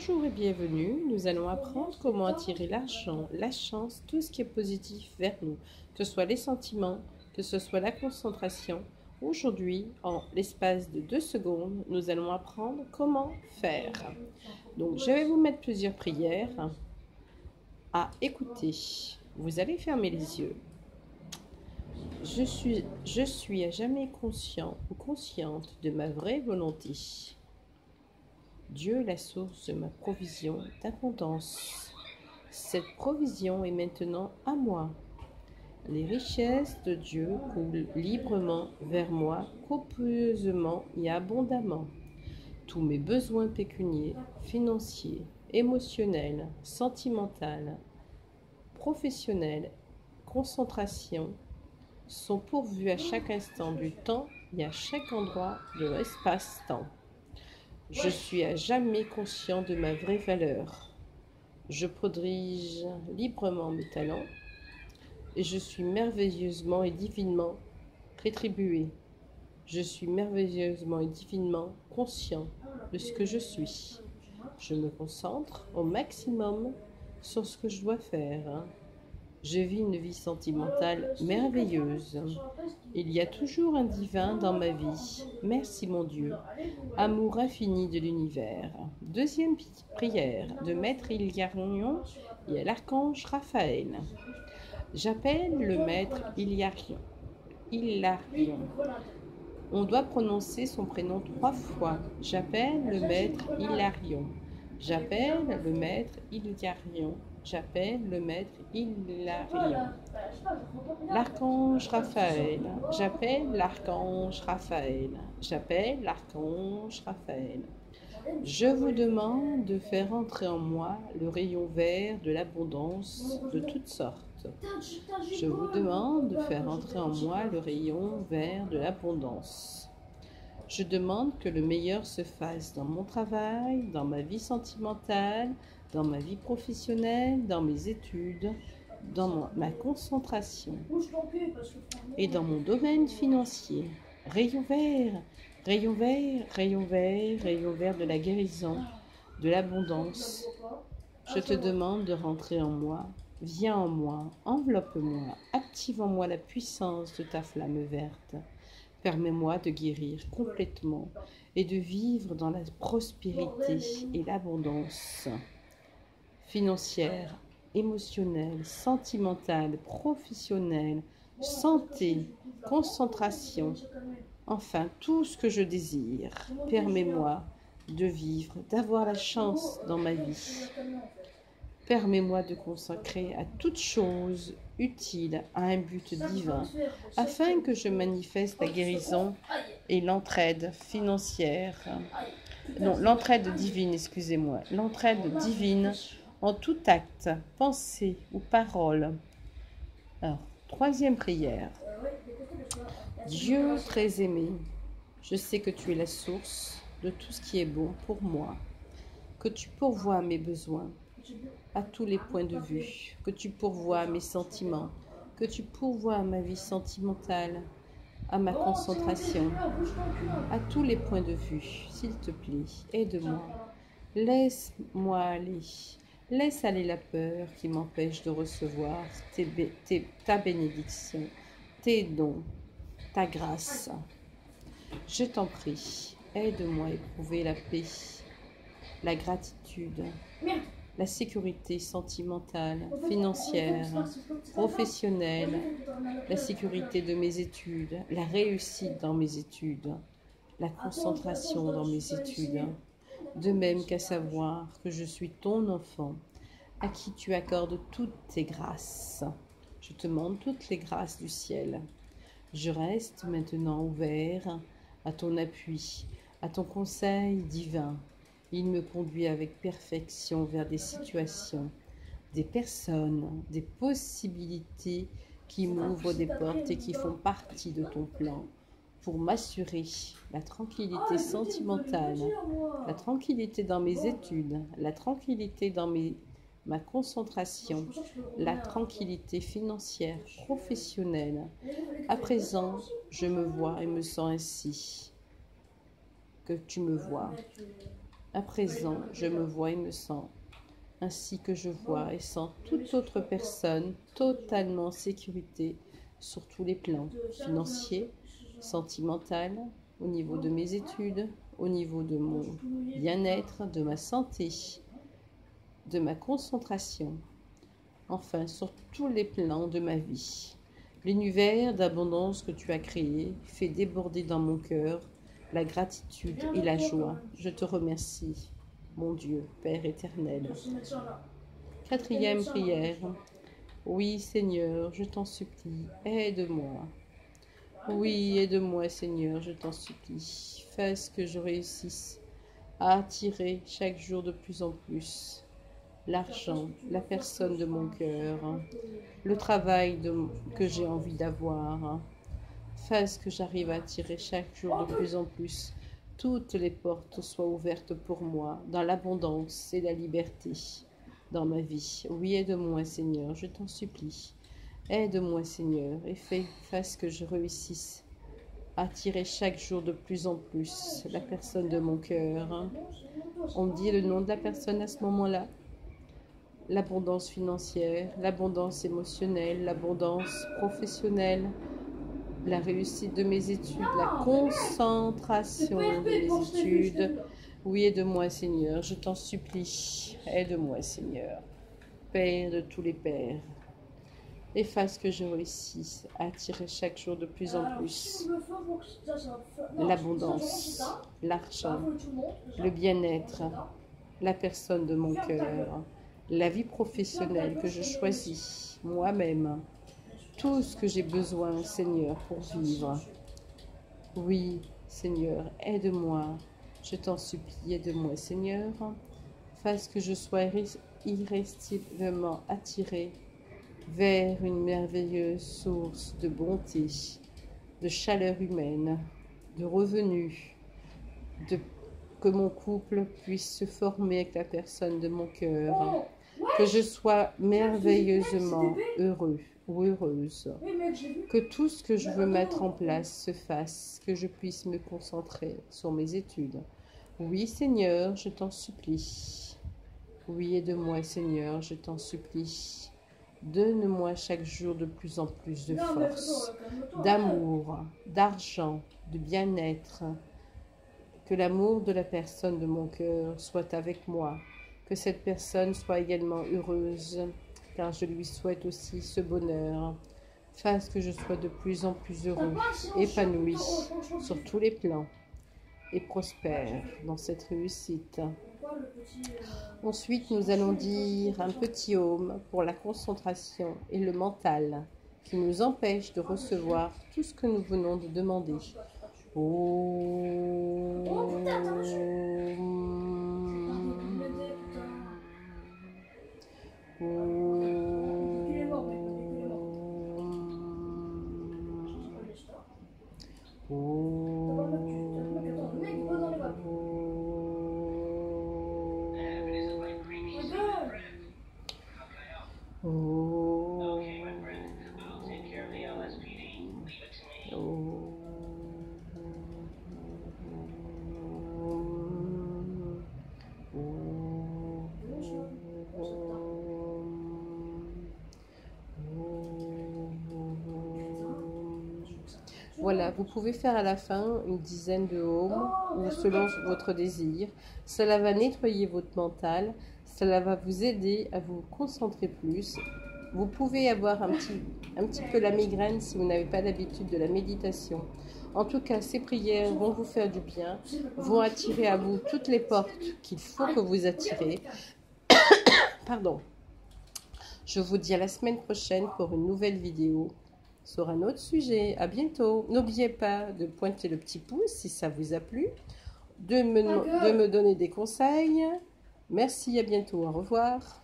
Bonjour et bienvenue, nous allons apprendre comment attirer l'argent, la chance, tout ce qui est positif vers nous, que ce soit les sentiments, que ce soit la concentration. Aujourd'hui, en l'espace de 2 secondes, nous allons apprendre comment faire. Donc, je vais vous mettre plusieurs prières à écouter. Vous allez fermer les yeux. Je suis à jamais conscient ou consciente de ma vraie volonté. Dieu, la source de ma provision d'abondance. Cette provision est maintenant à moi. Les richesses de Dieu coulent librement vers moi, copieusement et abondamment. Tous mes besoins pécuniaires, financiers, émotionnels, sentimentaux, professionnels, concentration, sont pourvus à chaque instant du temps et à chaque endroit de l'espace-temps. Je suis à jamais conscient de ma vraie valeur. Je prodige librement mes talents et je suis merveilleusement et divinement rétribué. Je suis merveilleusement et divinement conscient de ce que je suis. Je me concentre au maximum sur ce que je dois faire. Je vis une vie sentimentale merveilleuse. Il y a toujours un divin dans ma vie. Merci mon Dieu. Amour infini de l'univers. Deuxième prière de Maître Hilarion et l'archange Raphaël. J'appelle le Maître Hilarion. On doit prononcer son prénom 3 fois. J'appelle le Maître Hilarion. J'appelle le Maître Hilarion. J'appelle le Maître Hilarion. L'archange Raphaël. J'appelle l'archange Raphaël. J'appelle l'archange Raphaël. Je vous demande de faire entrer en moi le rayon vert de l'abondance de toutes sortes. Je vous demande de faire entrer en moi le rayon vert de l'abondance. Je demande que le meilleur se fasse dans mon travail, dans ma vie sentimentale, dans ma vie professionnelle, dans mes études, dans ma concentration et dans mon domaine financier. Rayon vert, rayon vert, rayon vert, rayon vert de la guérison, de l'abondance. Je te demande de rentrer en moi. Viens en moi, enveloppe-moi, active en moi la puissance de ta flamme verte. Permets-moi de guérir complètement et de vivre dans la prospérité et l'abondance financière, émotionnelle, sentimentale, professionnelle, santé, concentration, enfin tout ce que je désire. Permets-moi de vivre, d'avoir la chance dans ma vie. Permets-moi de consacrer à toute chose utile à un but divin, afin que je manifeste la guérison et l'entraide financière, non, l'entraide divine, excusez-moi, l'entraide divine en tout acte, pensée ou parole. Alors, troisième prière. Dieu très aimé, je sais que tu es la source de tout ce qui est bon pour moi, que tu pourvois à mes besoins, à tous les points de vue, que tu pourvois à mes sentiments, que tu pourvois à ma vie sentimentale, à ma concentration, à tous les points de vue. S'il te plaît, aide-moi. Laisse-moi aller. Laisse aller la peur qui m'empêche de recevoir ta bénédiction, tes dons, ta grâce. Je t'en prie, aide-moi à éprouver la paix, la gratitude, la sécurité sentimentale, financière, professionnelle, la sécurité de mes études, la réussite dans mes études, la concentration dans mes études, de même qu'à savoir que je suis ton enfant, à qui tu accordes toutes tes grâces. Je te demande toutes les grâces du ciel. Je reste maintenant ouvert à ton appui, à ton conseil divin. Il me conduit avec perfection vers des situations, des personnes, des possibilités qui m'ouvrent des portes et qui font partie de ton plan pour m'assurer la tranquillité sentimentale, la tranquillité dans mes études, la tranquillité dans ma concentration, la tranquillité financière, professionnelle. À présent, je me vois et me sens ainsi que tu me vois. À présent, je me vois et me sens, ainsi que je vois et sens toute autre personne totalement en sécurité sur tous les plans, financiers, sentimental, au niveau de mes études, au niveau de mon bien-être, de ma santé, de ma concentration, enfin sur tous les plans de ma vie. L'univers d'abondance que tu as créé fait déborder dans mon cœur la gratitude et la joie. Je te remercie, mon Dieu, Père éternel. Quatrième prière. Oui, Seigneur, je t'en supplie, aide-moi. Oui, aide-moi, Seigneur, je t'en supplie. Fais que je réussisse à attirer chaque jour de plus en plus l'argent, la personne de mon cœur, le travail que j'ai envie d'avoir. Fais que j'arrive à attirer chaque jour de plus en plus. Toutes les portes soient ouvertes pour moi, dans l'abondance et la liberté dans ma vie. Oui, aide-moi, Seigneur, je t'en supplie. Aide-moi, Seigneur, et fais que je réussisse à attirer chaque jour de plus en plus la personne de mon cœur. On me dit le nom de la personne à ce moment-là. L'abondance financière, l'abondance émotionnelle, l'abondance professionnelle, la réussite de mes études, la concentration de mes études. Oui, aide-moi, Seigneur, je t'en supplie. Aide-moi, Seigneur, Père de tous les pères. Et fasse que je réussisse à attirer chaque jour de plus en plus l'abondance, l'argent, le bien-être, la personne de mon cœur, la vie professionnelle que je choisis moi-même, tout ce que j'ai besoin, Seigneur, pour vivre. Oui, Seigneur, aide-moi, je t'en supplie, aide-moi, Seigneur, fasse que je sois irrésistiblement attirée vers une merveilleuse source de bonté, de chaleur humaine, de revenus, que mon couple puisse se former avec la personne de mon cœur, que je sois merveilleusement heureux ou heureuse, que tout ce que je veux mettre en place se fasse, que je puisse me concentrer sur mes études. Oui, Seigneur, je t'en supplie. Oui, aide-moi, Seigneur, je t'en supplie. Donne-moi chaque jour de plus en plus de force, d'amour, d'argent, de bien-être. Que l'amour de la personne de mon cœur soit avec moi. Que cette personne soit également heureuse, car je lui souhaite aussi ce bonheur. Fasse que je sois de plus en plus heureux, épanoui sur tous les plans et prospère dans cette réussite. Ensuite, nous allons dire un petit home pour la concentration et le mental qui nous empêche de recevoir tout ce que nous venons de demander. Voilà, vous pouvez faire à la fin une dizaine de ohms ou selon votre désir. Cela va nettoyer votre mental, cela va vous aider à vous concentrer plus. Vous pouvez avoir un petit peu la migraine si vous n'avez pas l'habitude de la méditation. En tout cas, ces prières vont vous faire du bien, vont attirer à vous toutes les portes qu'il faut que vous attirez. Pardon. Je vous dis à la semaine prochaine pour une nouvelle vidéo sur un autre sujet. À bientôt. N'oubliez pas de pointer le petit pouce si ça vous a plu, de me donner des conseils. Merci, à bientôt. Au revoir.